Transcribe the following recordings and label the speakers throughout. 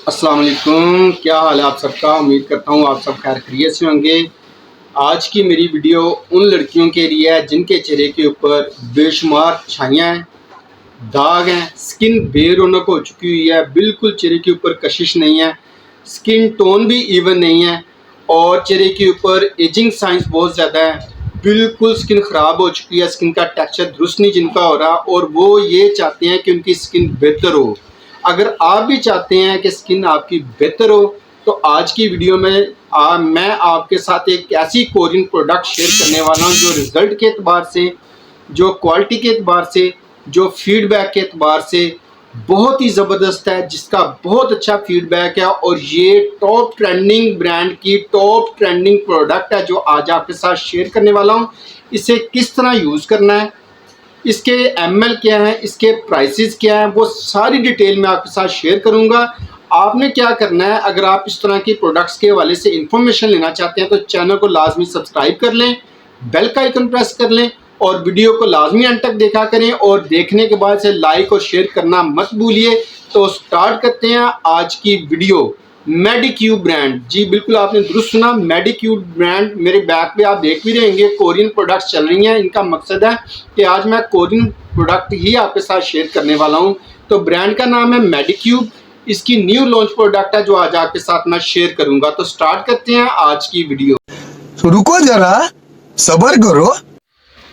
Speaker 1: अस्सलाम वालेकुम, क्या हाल है आप सबका। उम्मीद करता हूँ आप सब खैर खैरियत से होंगे। आज की मेरी वीडियो उन लड़कियों के लिए है जिनके चेहरे के ऊपर बेशुमार छाइयाँ हैं, दाग हैं, स्किन बेरौनक हो चुकी हुई है, बिल्कुल चेहरे के ऊपर कशिश नहीं है, स्किन टोन भी इवन नहीं है और चेहरे के ऊपर एजिंग साइंस बहुत ज़्यादा है, बिल्कुल स्किन ख़राब हो चुकी है, स्किन का टेक्सचर दुरुस्त नहीं जिनका हो रहा और वो ये चाहते हैं कि उनकी स्किन बेहतर हो। अगर आप भी चाहते हैं कि स्किन आपकी बेहतर हो तो आज की वीडियो में मैं आपके साथ एक ऐसी कोरियन प्रोडक्ट शेयर करने वाला हूं जो रिज़ल्ट के एतबार से, जो क्वालिटी के एतबार से, जो फीडबैक के एतबार से बहुत ही ज़बरदस्त है, जिसका बहुत अच्छा फीडबैक है और ये टॉप ट्रेंडिंग ब्रांड की टॉप ट्रेंडिंग प्रोडक्ट है जो आज आपके साथ शेयर करने वाला हूँ। इसे किस तरह यूज़ करना है, इसके एमएल क्या है, इसके प्राइसेस क्या है, वो सारी डिटेल मैं आपके साथ शेयर करूंगा। आपने क्या करना है, अगर आप इस तरह की प्रोडक्ट्स के हवाले से इंफॉर्मेशन लेना चाहते हैं तो चैनल को लाजमी सब्सक्राइब कर लें, बेल का आइकन प्रेस कर लें और वीडियो को लाजमी अंत तक देखा करें और देखने के बाद से लाइक और शेयर करना मत भूलिए। तो स्टार्ट करते हैं आज की वीडियो। मेडिक्यूब ब्रांड, जी बिल्कुल आपने दुरुस्त सुना, मेडिक्यूब ब्रांड। मेरे बैक पे आप देख भी रहेंगे कोरियन प्रोडक्ट्स चल रही हैं। इनका मकसद है कि आज मैं कोरियन प्रोडक्ट ही आपके साथ शेयर करने वाला हूं। तो ब्रांड का नाम है मेडिक्यूब, इसकी न्यू लॉन्च प्रोडक्ट है जो आज आपके साथ मैं शेयर करूंगा। तो स्टार्ट करते हैं आज की वीडियो।
Speaker 2: रुको जरा, सबर करो।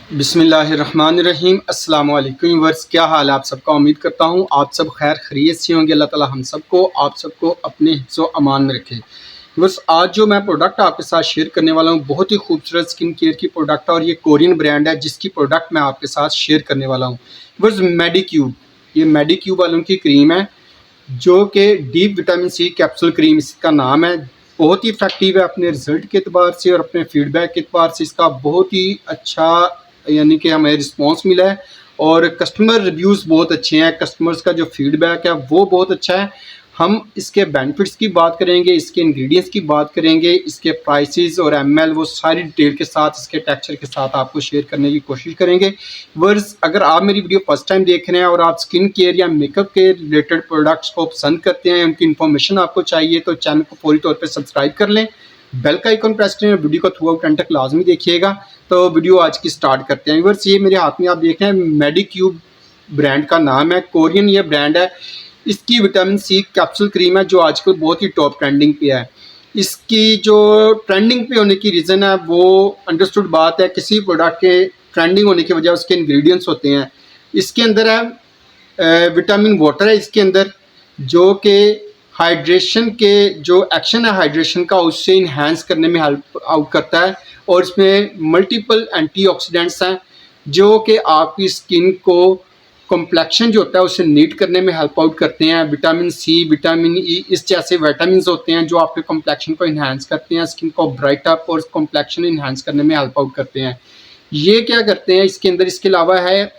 Speaker 1: बिस्मिल्लाहिर्रहमानिर्रहीम। अस्सलाम वालेकुम व्यूअर्स, क्या हाल है आप सबका। उम्मीद करता हूँ आप सब खैर खैरियत से होंगे। अल्लाह ताला हम सबको आप सबको अपने हिफ्ज़ व अमान में रखे। व्यूअर्स, आज जो मैं प्रोडक्ट आपके साथ शेयर करने वाला हूँ बहुत ही खूबसूरत स्किन केयर की प्रोडक्ट है और ये कोरियन ब्रांड है जिसकी प्रोडक्ट मैं आपके साथ शेयर करने वाला हूँ। व्यूअर्स, मेडिक्यूब, ये मेडिक्यूब वालों की क्रीम है जो कि deep vitamin C capsule cream इसका नाम है। बहुत ही इफेक्टिव है अपने रिजल्ट के अतबार से और अपने फीडबैक के अतबार से। इसका बहुत ही अच्छा यानी कि हमें रिस्पांस मिला है और कस्टमर रिव्यूज़ बहुत अच्छे हैं। कस्टमर्स का जो फीडबैक है वो बहुत अच्छा है। हम इसके बेनिफिट्स की बात करेंगे, इसके इंग्रेडिएंट्स की बात करेंगे, इसके प्राइसेस और एमएल वो सारी डिटेल के साथ, इसके टेक्सचर के साथ आपको शेयर करने की कोशिश करेंगे। वर्स, अगर आप मेरी वीडियो फर्स्ट टाइम देख रहे हैं और आप स्किन केयर या मेकअप के रिलेटेड प्रोडक्ट्स को पसंद करते हैं, उनकी इन्फॉर्मेशन आपको चाहिए तो चैनल को पूरी तौर पर सब्सक्राइब कर लें, बेल का आइकन प्रेस करें और वीडियो को थ्रू आउट एंड तक लाजमी देखिएगा। तो वीडियो आज की स्टार्ट करते हैं। व्यूअर्स, ये मेरे हाथ में आप देख रहे हैं मेडिक्यूब ब्रांड का नाम है, कोरियन ये ब्रांड है। इसकी विटामिन सी कैप्सूल क्रीम है जो आजकल बहुत ही टॉप ट्रेंडिंग पे है। इसकी जो ट्रेंडिंग पे होने की रीज़न है वो अंडरस्टूड बात है, किसी प्रोडक्ट के ट्रेंडिंग होने की वजह उसके इंग्रेडिएंट्स होते हैं। इसके अंदर है विटामिन वाटर है इसके अंदर, जो कि हाइड्रेशन के जो एक्शन है हाइड्रेशन का उससे इन्हांस करने में हेल्प आउट करता है और इसमें मल्टीपल एंटीऑक्सीडेंट्स हैं जो कि आपकी स्किन को कॉम्प्लेक्शन जो होता है उसे नीट करने में हेल्प आउट करते हैं। विटामिन सी, विटामिन ई, इस जैसे विटामिन होते हैं जो आपके कॉम्प्लेक्शन को इन्हांस करते हैं, स्किन को ब्राइट अप और कॉम्प्लेक्शन इन्हांस करने में हेल्प आउट करते हैं। ये क्या करते हैं इसके अंदर, इसके अलावा है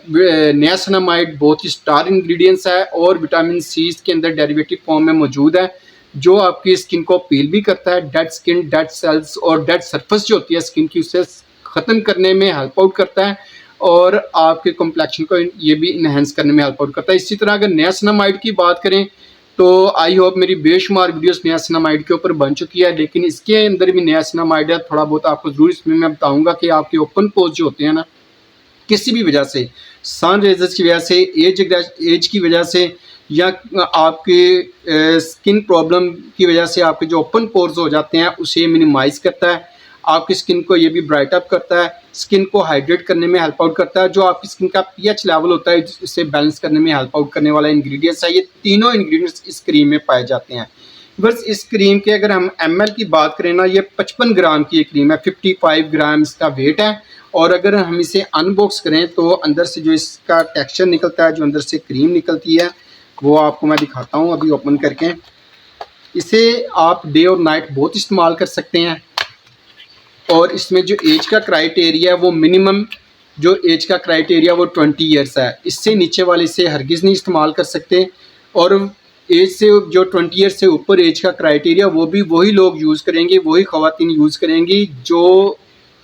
Speaker 1: नियासिनामाइड, बहुत ही स्टार इंग्रेडिएंट्स है और विटामिन सी इसके अंदर डेरिवेटिव फॉर्म में मौजूद है जो आपकी स्किन को पील भी करता है, डेड स्किन, डेड सेल्स और डेड सरफेस जो होती है स्किन की उसे ख़त्म करने में हेल्प आउट करता है और आपके कॉम्प्लेक्शन को ये भी इन्हेंस करने में हेल्प आउट करता है। इसी तरह अगर नियासिनामाइड की बात करें तो आई होप मेरी बेशुमार वीडियोस नियासिनामाइड के ऊपर बन चुकी है, लेकिन इसके अंदर भी नियासिनामाइड है। थोड़ा बहुत आपको ज़रूर इसमें मैं बताऊंगा कि आपके ओपन पोर्स जो होते हैं ना, किसी भी वजह से, सन रेजर्स की वजह से, एज की वजह से या आपके स्किन प्रॉब्लम की वजह से आपके जो ओपन पोर्स हो जाते हैं उसे मिनिमाइज़ करता है। आपकी स्किन को ये भी ब्राइट अप करता है, स्किन को हाइड्रेट करने में हेल्प आउट करता है। जो आपकी स्किन का पीएच लेवल होता है इसे बैलेंस करने में हेल्प आउट करने वाला इंग्रेडिएंट्स है। ये तीनों इंग्रेडिएंट्स इस क्रीम में पाए जाते हैं। बस इस क्रीम के अगर हम एमएल की बात करें ना, ये 55 ग्राम की क्रीम है, 55 ग्राम इसका वेट है। और अगर हम इसे अनबॉक्स करें तो अंदर से जो इसका टेक्सचर निकलता है, जो अंदर से क्रीम निकलती है, वो आपको मैं दिखाता हूँ अभी ओपन करके। इसे आप डे और नाइट बहुत इस्तेमाल कर सकते हैं और इसमें जो एज का क्राइटेरिया है वो मिनिमम जो एज का क्राइटेरिया वो 20 ईयर्स है। इससे नीचे वाले से हरगिज़ नहीं इस्तेमाल कर सकते और एज से जो 20 ईयर्स से ऊपर एज का क्राइटेरिया वो भी वही लोग यूज़ करेंगे, वही ख़वातीन यूज़ करेंगी जो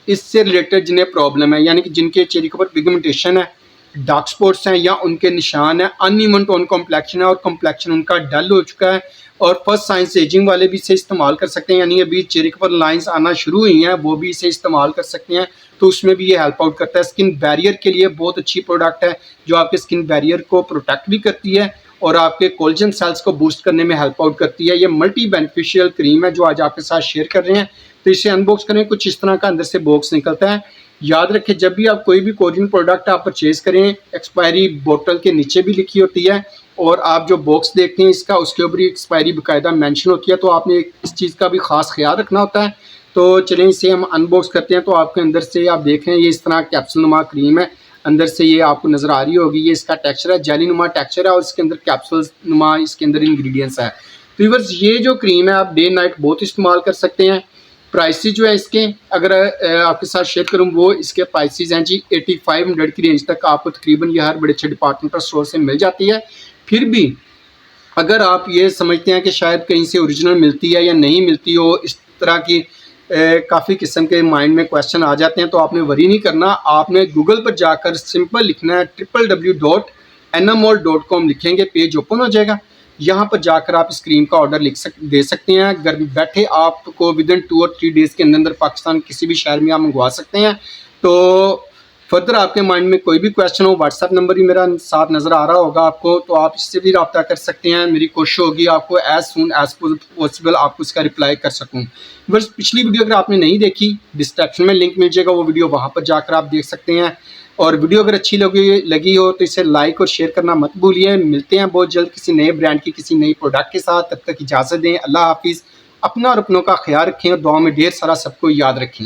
Speaker 1: इससे रिलेटेड जिन्हें प्रॉब्लम है, यानी कि जिनके चेहरे के ऊपर पिगमेंटेशन है, डार्क स्पॉट्स हैं या उनके निशान हैं, अनइवन टोन कॉम्प्लेक्शन है और कॉम्प्लेक्शन उनका डल हो चुका है, और फर्स्ट साइंस एजिंग वाले भी इसे इस्तेमाल कर सकते हैं, यानी अभी चेहरे पर लाइंस आना शुरू हुई हैं, वो भी इसे इस्तेमाल कर सकते हैं, तो उसमें भी ये हेल्प आउट करता है। स्किन बैरियर के लिए बहुत अच्छी प्रोडक्ट है जो आपके स्किन बैरियर को प्रोटेक्ट भी करती है और आपके कोलेजन सेल्स को बूस्ट करने में हेल्प आउट करती है। ये मल्टी बेनिफिशियल क्रीम है जो आज आपके साथ शेयर कर रहे हैं। तो इसे अनबॉक्स करें, कुछ इस तरह का अंदर से बॉक्स निकलता है। याद रखें, जब भी आप कोई भी कोरियन प्रोडक्ट आप परचेज करें, एक्सपायरी बोतल के नीचे भी लिखी होती है और आप जो बॉक्स देखते हैं इसका, उसके ऊपर एक्सपायरी बाकायदा मेंशन होती है, तो आपने इस चीज़ का भी खास ख्याल रखना होता है। तो चलें इसे हम अनबॉक्स करते हैं। तो आपके अंदर से आप देख रहे हैं ये इस तरह कैप्सूल नुमा क्रीम है, अंदर से ये आपको नज़र आ रही होगी, ये इसका टेक्सचर है, जेली नुमा टेक्सचर है और इसके अंदर कैप्सूल नुमा इसके अंदर इंग्रेडिएंट्स है। तो व्यूअर्स, ये जो क्रीम है आप डे नाइट बहुत इस्तेमाल कर सकते हैं। प्राइसेस जो है इसके, अगर आपके साथ शेयर करूं, वो इसके प्राइसेस हैं जी 8500 की रेंज तक आपको तकरीबन ये हर बड़े अच्छे डिपार्टमेंटल स्टोर से मिल जाती है। फिर भी अगर आप ये समझते हैं कि शायद कहीं से ओरिजिनल मिलती है या नहीं मिलती हो, इस तरह की काफ़ी किस्म के माइंड में क्वेश्चन आ जाते हैं, तो आपने वरी नहीं करना। आपने गूगल पर जाकर सिंपल लिखना है www.enamol.com लिखेंगे, पेज ओपन हो जाएगा। यहाँ पर जाकर आप इस क्रीम का ऑर्डर दे सकते हैं। घर बैठे आपको विदिन 2 और 3 डेज़ के अंदर पाकिस्तान किसी भी शहर में आप मंगवा सकते हैं। तो फर्दर आपके माइंड में कोई भी क्वेश्चन हो, व्हाट्सएप नंबर भी मेरा साथ नज़र आ रहा होगा आपको, तो आप इससे भी रब्ता कर सकते हैं। मेरी कोशिश होगी आपको एज सून एज पॉसिबल आपको इसका रिप्लाई कर सकूँ। बस पिछली वीडियो अगर आपने नहीं देखी, डिस्क्रिप्शन में लिंक मिल जाएगा, वो वीडियो वहाँ पर जाकर आप देख सकते हैं। और वीडियो अगर अच्छी लगी हो तो इसे लाइक और शेयर करना मत भूलिए। मिलते हैं बहुत जल्द किसी नए ब्रांड की किसी नई प्रोडक्ट के साथ। तब तक इजाज़त दें। अल्लाह हाफिज़। अपना और अपनों का ख्याल रखें और दुआ में ढेर सारा सबको याद रखें।